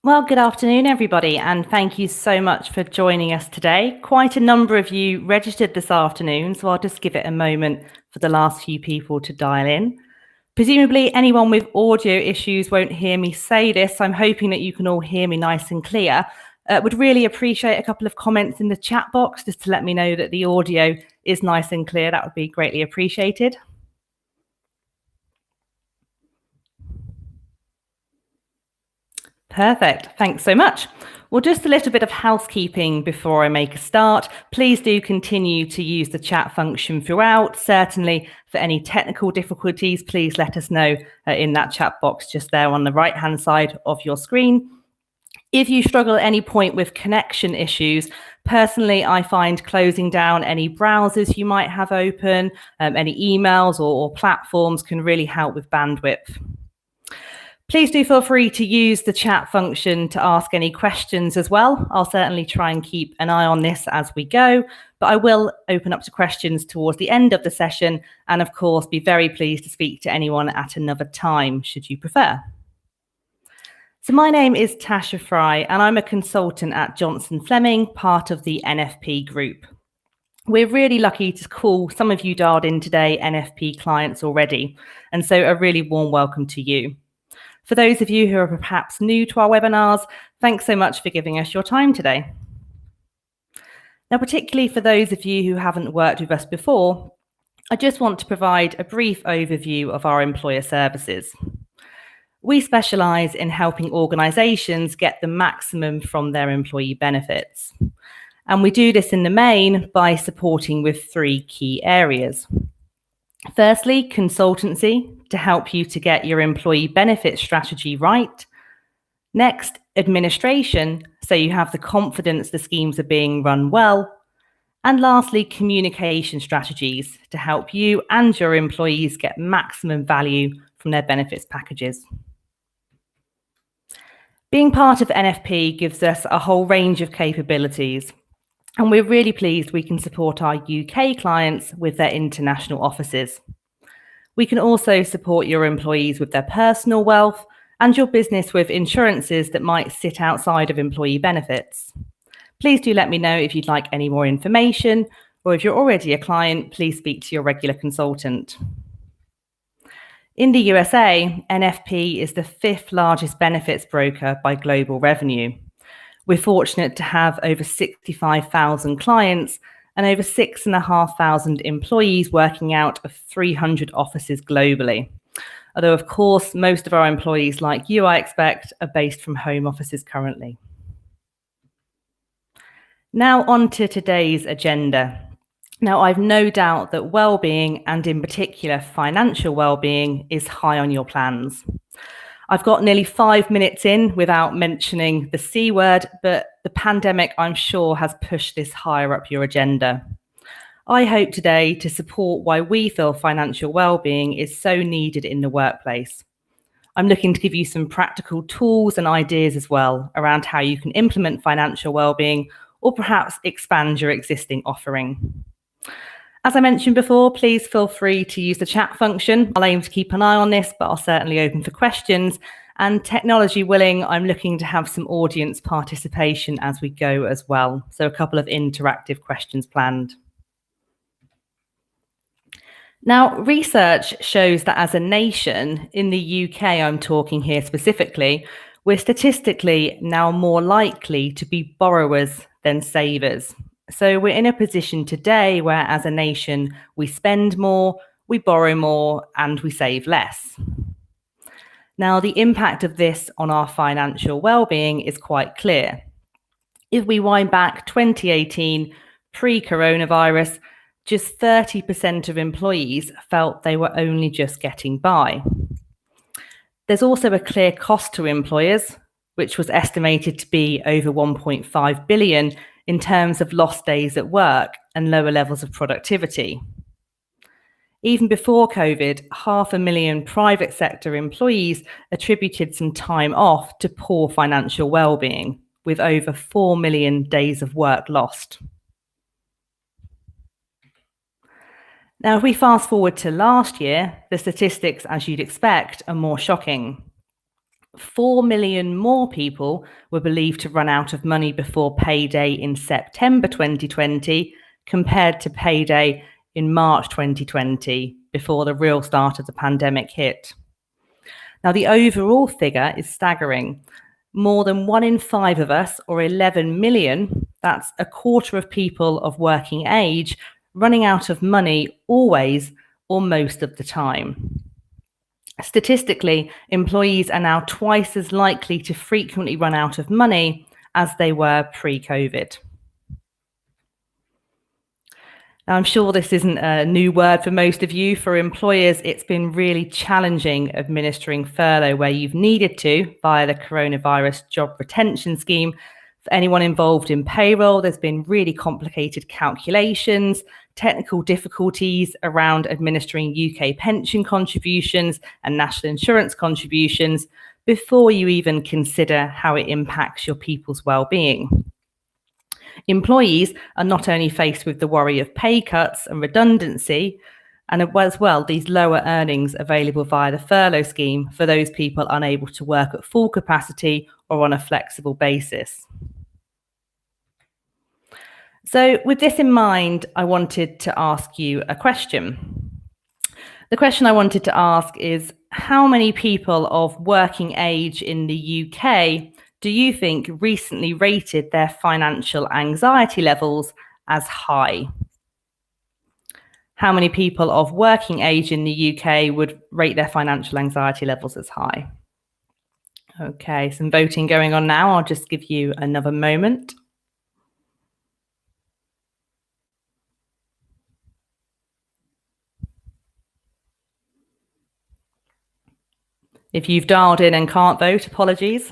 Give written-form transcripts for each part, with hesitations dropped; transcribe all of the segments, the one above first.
Well, good afternoon, everybody, and thank you so much for joining us today. Quite a number of you registered this afternoon, so I'll just give it a moment for the last few people to dial in. Presumably, anyone with audio issues won't hear me say this. I'm hoping that you can all hear me nice and clear. Would really appreciate a couple of comments in the chat box just to let me know that the audio is nice and clear. That would be greatly appreciated. Perfect. Thanks so much. Well, just a little bit of housekeeping before I make a start. Please do continue to use the chat function throughout. Certainly, for any technical difficulties, please let us know in that chat box just there on the right-hand side of your screen. If you struggle at any point with connection issues, personally, I find closing down any browsers you might have open, any emails or platforms can really help with bandwidth. Please do feel free to use the chat function to ask any questions as well. I'll certainly try and keep an eye on this as we go, but I will open up to questions towards the end of the session and, of course, be very pleased to speak to anyone at another time, should you prefer. So my name is Tasha Fry, and I'm a consultant at Johnson Fleming, part of the NFP group. We're really lucky to call some of you dialed in today NFP clients already, and so a really warm welcome to you. For those of you who are perhaps new to our webinars, thanks so much for giving us your time today. Now, particularly for those of you who haven't worked with us before, I just want to provide a brief overview of our employer services. We specialise in helping organisations get the maximum from their employee benefits. And we do this in the main by supporting with three key areas. Firstly, consultancy to help you to get your employee benefit strategy right. Next, administration, so you have the confidence the schemes are being run well. And lastly, communication strategies to help you and your employees get maximum value from their benefits packages. Being part of NFP gives us a whole range of capabilities, and we're really pleased we can support our UK clients with their international offices. We can also support your employees with their personal wealth and your business with insurances that might sit outside of employee benefits. Please do let me know if you'd like any more information, or if you're already a client, please speak to your regular consultant. In the USA, NFP is the 5th largest benefits broker by global revenue. We're fortunate to have over 65,000 clients and over 6,500 employees working out of 300 offices globally. Although, of course, most of our employees, like you, I expect, are based from home offices currently. Now on to today's agenda. Now, I've no doubt that well-being, and in particular financial well-being, is high on your plans. I've got nearly 5 minutes in without mentioning the C word, but the pandemic, I'm sure, has pushed this higher up your agenda. I hope today to support why we feel financial well-being is so needed in the workplace. I'm looking to give you some practical tools and ideas as well around how you can implement financial well-being or perhaps expand your existing offering. As I mentioned before, please feel free to use the chat function. I'll aim to keep an eye on this, but I'll certainly open for questions. And technology willing, I'm looking to have some audience participation as we go as well. So a couple of interactive questions planned. Now, research shows that as a nation, in the UK, I'm talking here specifically, we're statistically now more likely to be borrowers than savers. So we're in a position today where, as a nation, we spend more, we borrow more, and we save less. Now, the impact of this on our financial well-being is quite clear. If we wind back 2018, pre-coronavirus, just 30% of employees felt they were only just getting by. There's also a clear cost to employers, which was estimated to be over 1.5 billion in terms of lost days at work and lower levels of productivity. Even before COVID, 500,000 private sector employees attributed some time off to poor financial well-being, with over 4 million days of work lost. Now, if we fast forward to last year, the statistics, as you'd expect, are more shocking. 4 million more people were believed to run out of money before payday in September 2020 compared to payday in March 2020, before the real start of the pandemic hit. Now, the overall figure is staggering. More than 1 in 5 of us, or 11 million, that's a quarter of people of working age, running out of money always or most of the time. Statistically, employees are now twice as likely to frequently run out of money as they were pre-COVID. Now, I'm sure this isn't a new word for most of you. For employers, it's been really challenging administering furlough where you've needed to via the coronavirus job retention scheme. For anyone involved in payroll, there's been really complicated calculations, technical difficulties around administering UK pension contributions and national insurance contributions before you even consider how it impacts your people's well-being. Employees are not only faced with the worry of pay cuts and redundancy, and as well these lower earnings available via the furlough scheme for those people unable to work at full capacity or on a flexible basis. So with this in mind, I wanted to ask you a question. The question I wanted to ask is, how many people of working age in the UK do you think recently rated their financial anxiety levels as high? How many people of working age in the UK would rate their financial anxiety levels as high? Okay, some voting going on now. I'll just give you another moment. If you've dialed in and can't vote, apologies.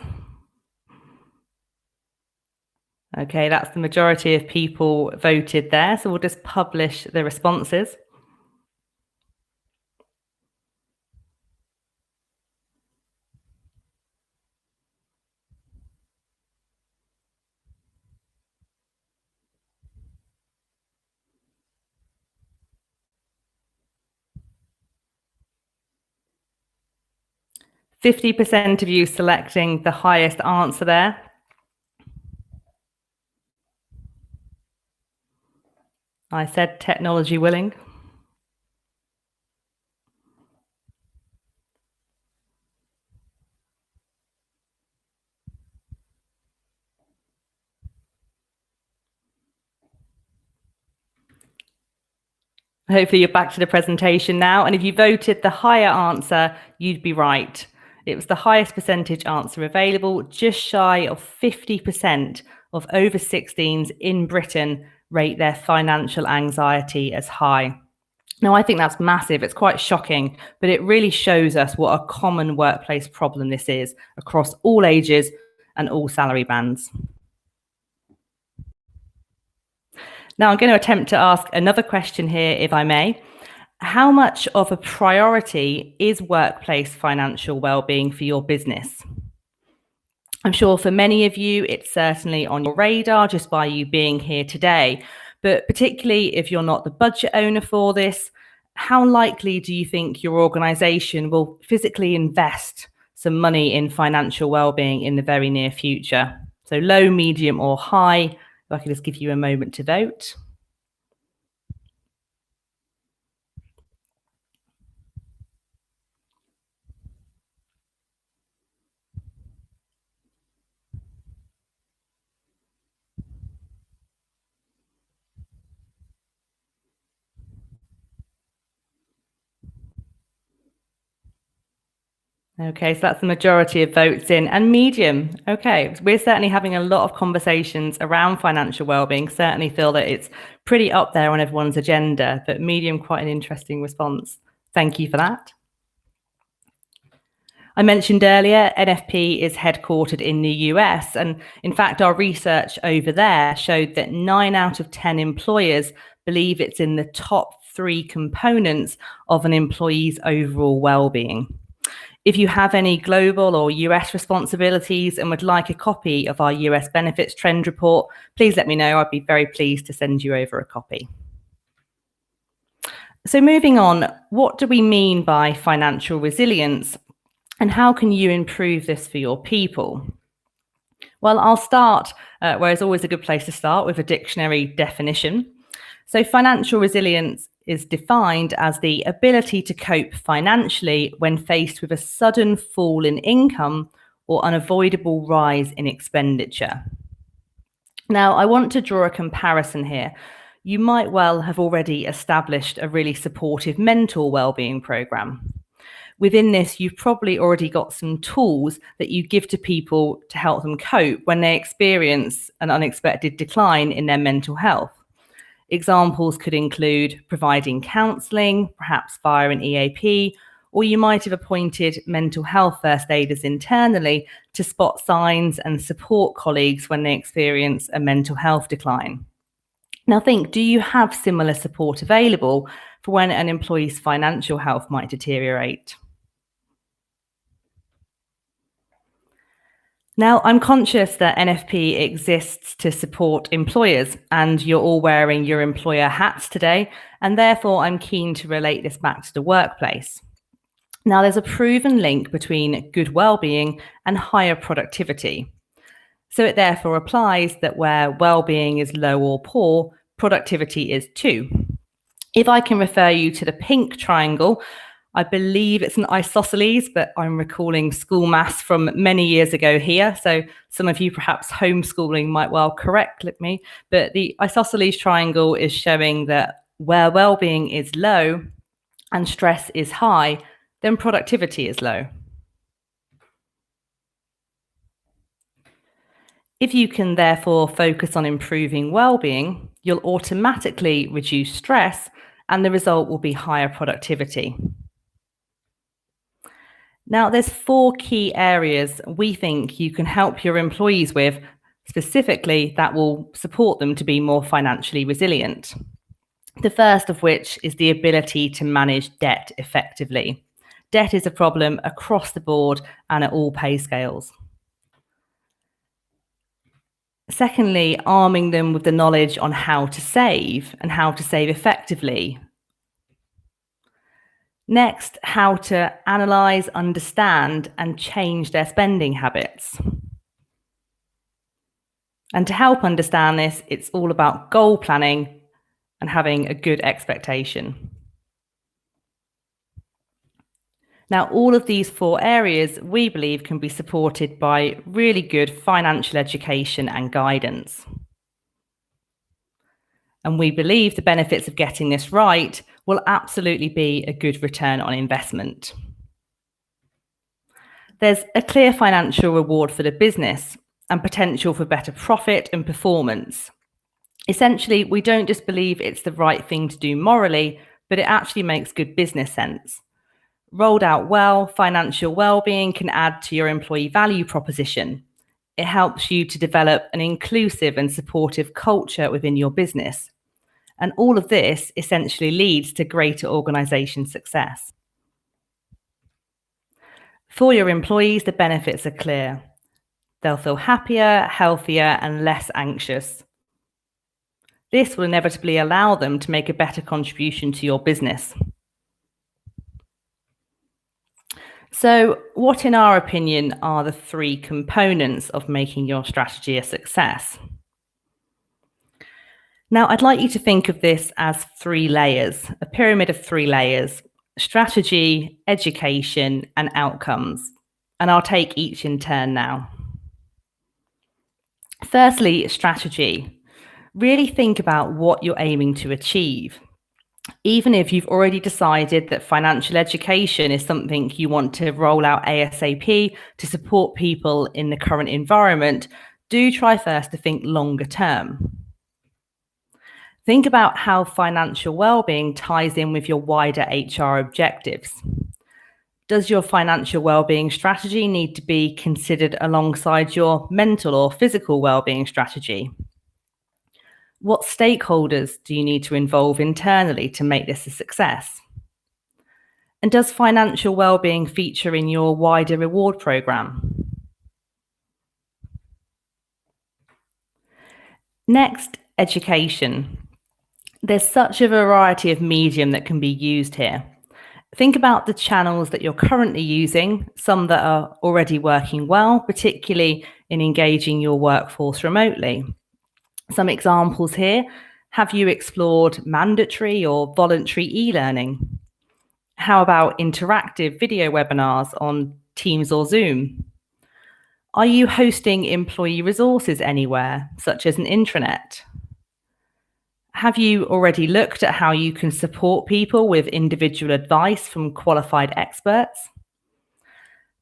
Okay, that's the majority of people voted there, so we'll just publish the responses. %50 of you selecting the highest answer there. I said technology willing. Hopefully you're back to the presentation now. And if you voted the higher answer, you'd be right. It was the highest percentage answer available. Just shy of 50% of over 16s in Britain rate their financial anxiety as high. Now, I think that's massive. It's quite shocking, but it really shows us what a common workplace problem this is across all ages and all salary bands. Now, I'm going to attempt to ask another question here, if I may. How much of a priority is workplace financial well-being for your business? I'm sure for many of you, it's certainly on your radar just by you being here today. But particularly if you're not the budget owner for this, how likely do you think your organisation will physically invest some money in financial well-being in the very near future? So low, medium or high. If I could just give you a moment to vote. Okay, so that's the majority of votes in. And medium, okay, we're certainly having a lot of conversations around financial wellbeing. Certainly feel that it's pretty up there on everyone's agenda, but medium, quite an interesting response. Thank you for that. I mentioned earlier, NFP is headquartered in the US, and in fact, our research over there showed that 9 out of 10 employers believe it's in the top 3 components of an employee's overall well-being. If you have any global or US responsibilities and would like a copy of our US benefits trend report, please let me know. I'd be very pleased to send you over a copy. So moving on, what do we mean by financial resilience? And how can you improve this for your people? Well, I'll start where it's always a good place to start, with a dictionary definition. So financial resilience is defined as the ability to cope financially when faced with a sudden fall in income or unavoidable rise in expenditure. Now, I want to draw a comparison here. You might well have already established a really supportive mental wellbeing program. Within this, you've probably already got some tools that you give to people to help them cope when they experience an unexpected decline in their mental health. Examples could include providing counselling, perhaps via an EAP, or you might have appointed mental health first aiders internally to spot signs and support colleagues when they experience a mental health decline. Now think, do you have similar support available for when an employee's financial health might deteriorate? Now, I'm conscious that NFP exists to support employers, and you're all wearing your employer hats today, and therefore I'm keen to relate this back to the workplace. Now, there's a proven link between good well-being and higher productivity. So it therefore applies that where well-being is low or poor, productivity is too. If I can refer you to the pink triangle, I believe it's an isosceles, but I'm recalling school maths from many years ago here. So some of you perhaps homeschooling might well correct me. But the isosceles triangle is showing that where well-being is low and stress is high, then productivity is low. If you can therefore focus on improving well-being, you'll automatically reduce stress, and the result will be higher productivity. Now, there's 4 key areas we think you can help your employees with, specifically that will support them to be more financially resilient. The first of which is the ability to manage debt effectively. Debt is a problem across the board and at all pay scales. Secondly, arming them with the knowledge on how to save and how to save effectively. Next, how to analyze, understand, and change their spending habits. And to help understand this, it's all about goal planning and having a good expectation. Now, all of these 4 areas we believe can be supported by really good financial education and guidance. And we believe the benefits of getting this right will absolutely be a good return on investment. There's a clear financial reward for the business and potential for better profit and performance. Essentially, we don't just believe it's the right thing to do morally, but it actually makes good business sense. Rolled out well, financial well-being can add to your employee value proposition. It helps you to develop an inclusive and supportive culture within your business. And all of this essentially leads to greater organisation success. For your employees, the benefits are clear. They'll feel happier, healthier, and less anxious. This will inevitably allow them to make a better contribution to your business. So, what, in our opinion, are the 3 components of making your strategy a success? Now, I'd like you to think of this as 3 layers, a pyramid of 3 layers: strategy, education, and outcomes. And I'll take each in turn now. Firstly, strategy. Really think about what you're aiming to achieve. Even if you've already decided that financial education is something you want to roll out ASAP to support people in the current environment, do try first to think longer term. Think about how financial well-being ties in with your wider HR objectives. Does your financial well-being strategy need to be considered alongside your mental or physical well-being strategy? What stakeholders do you need to involve internally to make this a success? And does financial well-being feature in your wider reward program? Next, education. There's such a variety of medium that can be used here. Think about the channels that you're currently using, some that are already working well, particularly in engaging your workforce remotely. Some examples here. Have you explored mandatory or voluntary e-learning? How about interactive video webinars on Teams or Zoom? Are you hosting employee resources anywhere, such as an intranet? Have you already looked at how you can support people with individual advice from qualified experts?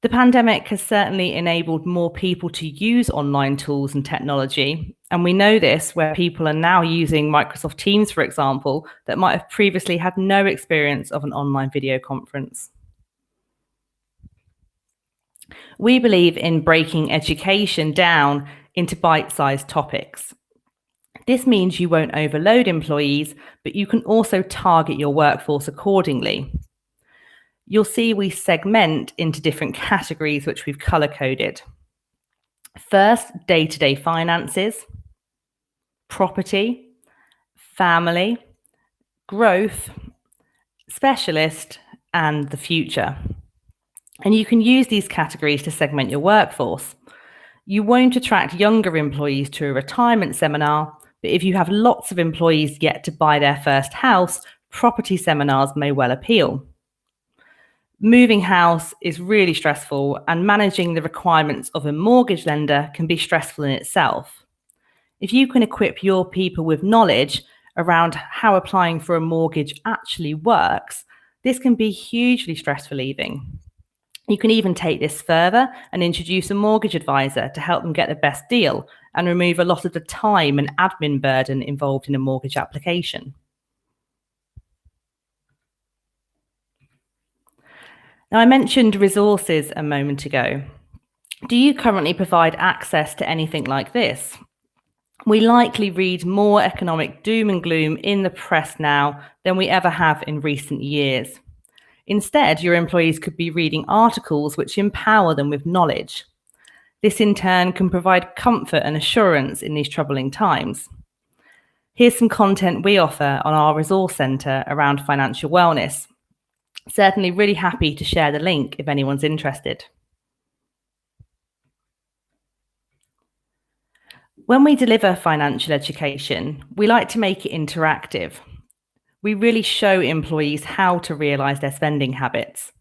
The pandemic has certainly enabled more people to use online tools and technology. And we know this where people are now using Microsoft Teams, for example, that might have previously had no experience of an online video conference. We believe in breaking education down into bite-sized topics. This means you won't overload employees, but you can also target your workforce accordingly. You'll see we segment into different categories, which we've color-coded. First, day-to-day finances, property, family, growth, specialist, and the future. And you can use these categories to segment your workforce. You won't attract younger employees to a retirement seminar, but if you have lots of employees yet to buy their first house, property seminars may well appeal. Moving house is really stressful, and managing the requirements of a mortgage lender can be stressful in itself. If you can equip your people with knowledge around how applying for a mortgage actually works, this can be hugely stress relieving. You can even take this further and introduce a mortgage advisor to help them get the best deal and remove a lot of the time and admin burden involved in a mortgage application. Now, I mentioned resources a moment ago. Do you currently provide access to anything like this? We likely read more economic doom and gloom in the press now than we ever have in recent years. Instead, your employees could be reading articles which empower them with knowledge. This in turn can provide comfort and assurance in these troubling times. Here's some content we offer on our resource centre around financial wellness. Certainly really happy to share the link if anyone's interested. When we deliver financial education, we like to make it interactive. We really show employees how to realise their spending habits.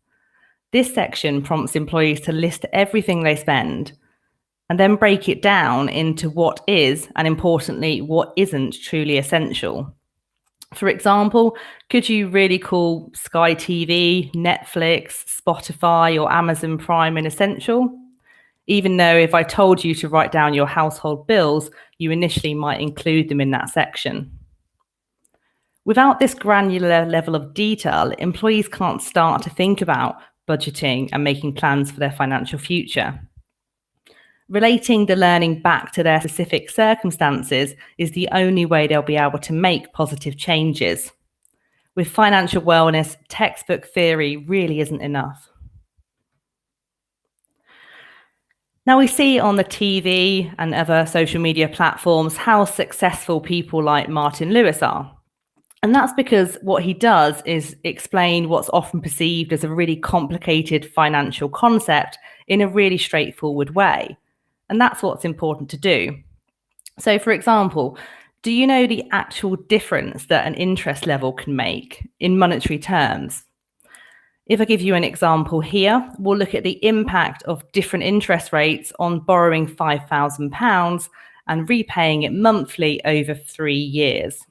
This section prompts employees to list everything they spend and then break it down into what is, and importantly, what isn't truly essential. For example, could you really call Sky TV, Netflix, Spotify, or Amazon Prime an essential? Even though if I told you to write down your household bills, you initially might include them in that section. Without this granular level of detail, employees can't start to think about budgeting and making plans for their financial future. Relating the learning back to their specific circumstances is the only way they'll be able to make positive changes. With financial wellness, textbook theory really isn't enough. Now, we see on the TV and other social media platforms how successful people like Martin Lewis are. And that's because what he does is explain what's often perceived as a really complicated financial concept in a really straightforward way. And that's what's important to do. So, for example, do you know the actual difference that an interest level can make in monetary terms? If I give you an example here, we'll look at the impact of different interest rates on borrowing £5,000 and repaying it monthly over 3 years.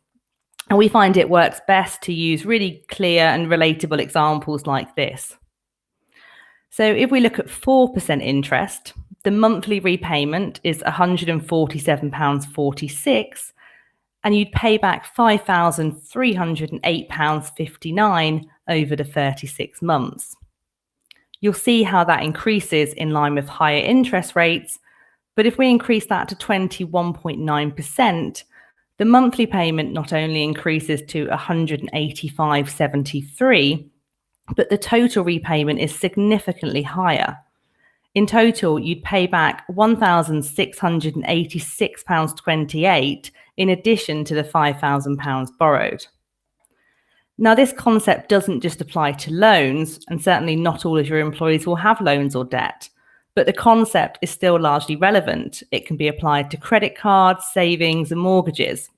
And we find it works best to use really clear and relatable examples like this. So if we look at 4% interest, the monthly repayment is £147.46, and you'd pay back £5,308.59 over the 36 months. You'll see how that increases in line with higher interest rates, but if we increase that to 21.9%, the monthly payment not only increases to £185.73, but the total repayment is significantly higher. In total, you'd pay back £1,686.28 in addition to the £5,000 borrowed. Now, this concept doesn't just apply to loans, and certainly not all of your employees will have loans or debt, but the concept is still largely relevant. It can be applied to credit cards, savings, and mortgages,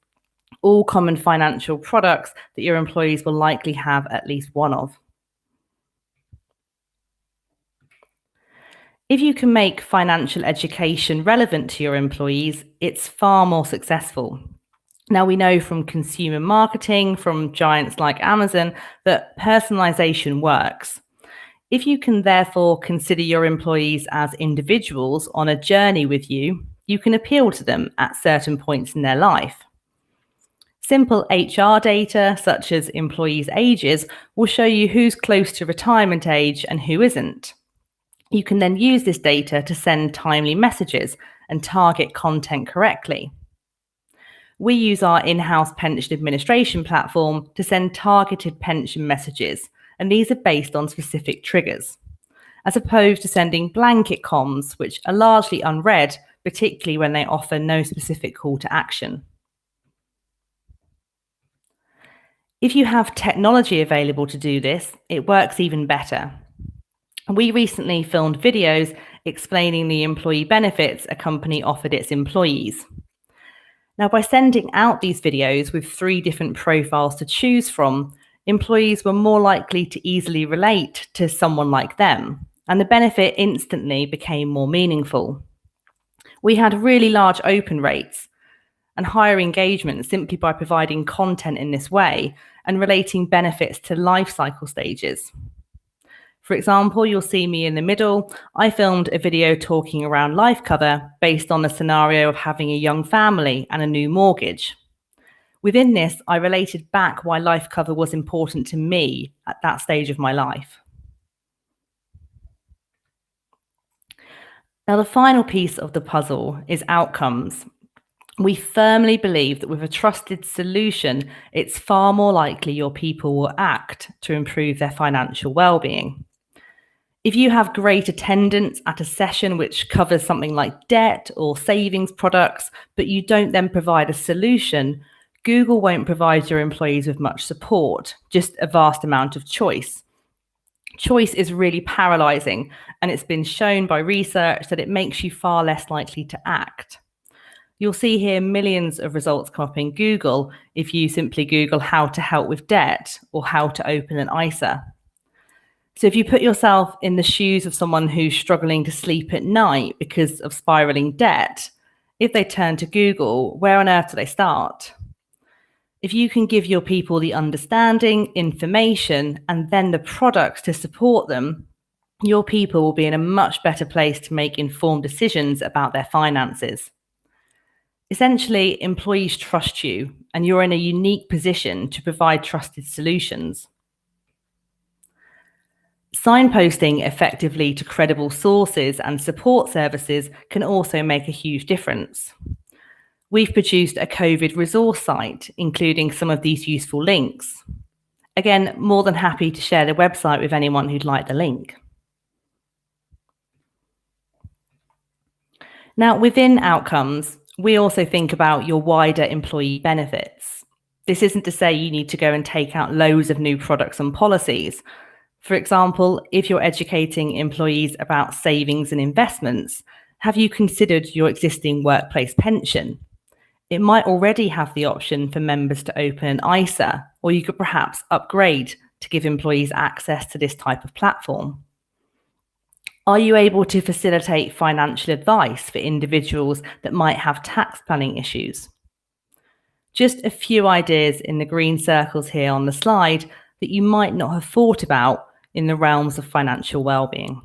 all common financial products that your employees will likely have at least one of. If you can make financial education relevant to your employees, it's far more successful. Now, we know from consumer marketing, from giants like Amazon, that personalization works. If you can therefore consider your employees as individuals on a journey with you, you can appeal to them at certain points in their life. Simple HR data, such as employees' ages, will show you who's close to retirement age and who isn't. You can then use this data to send timely messages and target content correctly. We use our in-house pension administration platform to send targeted pension messages, and these are based on specific triggers, as opposed to sending blanket comms, which are largely unread, particularly when they offer no specific call to action. If you have technology available to do this, it works even better. We recently filmed videos explaining the employee benefits a company offered its employees. Now, by sending out these videos with 3 different profiles to choose from, employees were more likely to easily relate to someone like them, and the benefit instantly became more meaningful. We had really large open rates and higher engagement simply by providing content in this way and relating benefits to life cycle stages. For example, you'll see me in the middle. I filmed a video talking around life cover based on the scenario of having a young family and a new mortgage. Within this, I related back why life cover was important to me at that stage of my life. Now, the final piece of the puzzle is outcomes. We firmly believe that with a trusted solution, it's far more likely your people will act to improve their financial well-being. If you have great attendance at a session which covers something like debt or savings products, but you don't then provide a solution, Google won't provide your employees with much support, just a vast amount of choice. Choice is really paralyzing, and it's been shown by research that it makes you far less likely to act. You'll see here millions of results come up in Google if you simply Google how to help with debt or how to open an ISA. So if you put yourself in the shoes of someone who's struggling to sleep at night because of spiraling debt, if they turn to Google, where on earth do they start? If you can give your people the understanding, information, and then the products to support them, your people will be in a much better place to make informed decisions about their finances. Essentially, employees trust you, and you're in a unique position to provide trusted solutions. Signposting effectively to credible sources and support services can also make a huge difference. We've produced a COVID resource site, including some of these useful links. Again, more than happy to share the website with anyone who'd like the link. Now, within outcomes, we also think about your wider employee benefits. This isn't to say you need to go and take out loads of new products and policies. For example, if you're educating employees about savings and investments, have you considered your existing workplace pension? It might already have the option for members to open an ISA, or you could perhaps upgrade to give employees access to this type of platform. Are you able to facilitate financial advice for individuals that might have tax planning issues? Just a few ideas in the green circles here on the slide that you might not have thought about in the realms of financial well-being.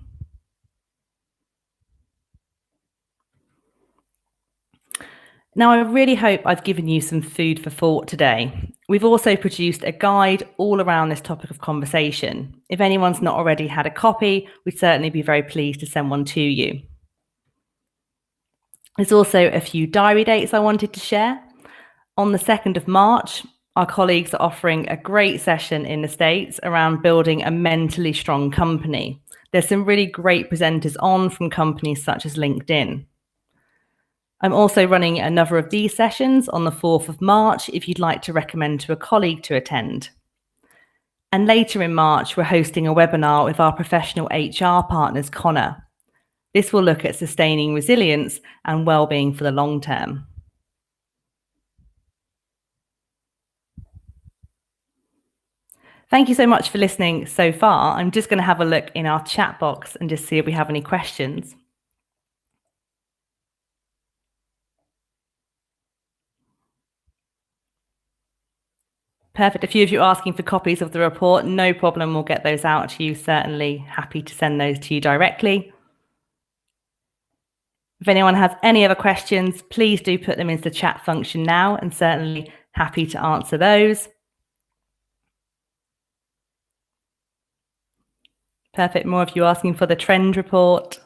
Now, I really hope I've given you some food for thought today. We've also produced a guide all around this topic of conversation. If anyone's not already had a copy, we'd certainly be very pleased to send one to you. There's also a few diary dates I wanted to share. On the 2nd of March, our colleagues are offering a great session in the States around building a mentally strong company. There's some really great presenters on from companies such as LinkedIn. I'm also running another of these sessions on the 4th of March if you'd like to recommend to a colleague to attend. And later in March, we're hosting a webinar with our professional HR partners, Connor. This will look at sustaining resilience and wellbeing for the long term. Thank you so much for listening so far. I'm just going to have a look in our chat box and just see if we have any questions. Perfect. A few of you are asking for copies of the report. No problem. We'll get those out to you. Certainly happy to send those to you directly. If anyone has any other questions, please do put them into the chat function now, and certainly happy to answer those. Perfect. More of you asking for the trend report.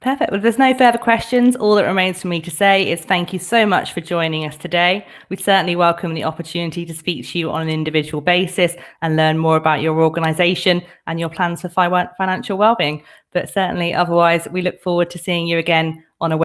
Perfect. Well, if there's no further questions, all that remains for me to say is thank you so much for joining us today. We certainly welcome the opportunity to speak to you on an individual basis and learn more about your organisation and your plans for financial wellbeing. But certainly otherwise, we look forward to seeing you again on a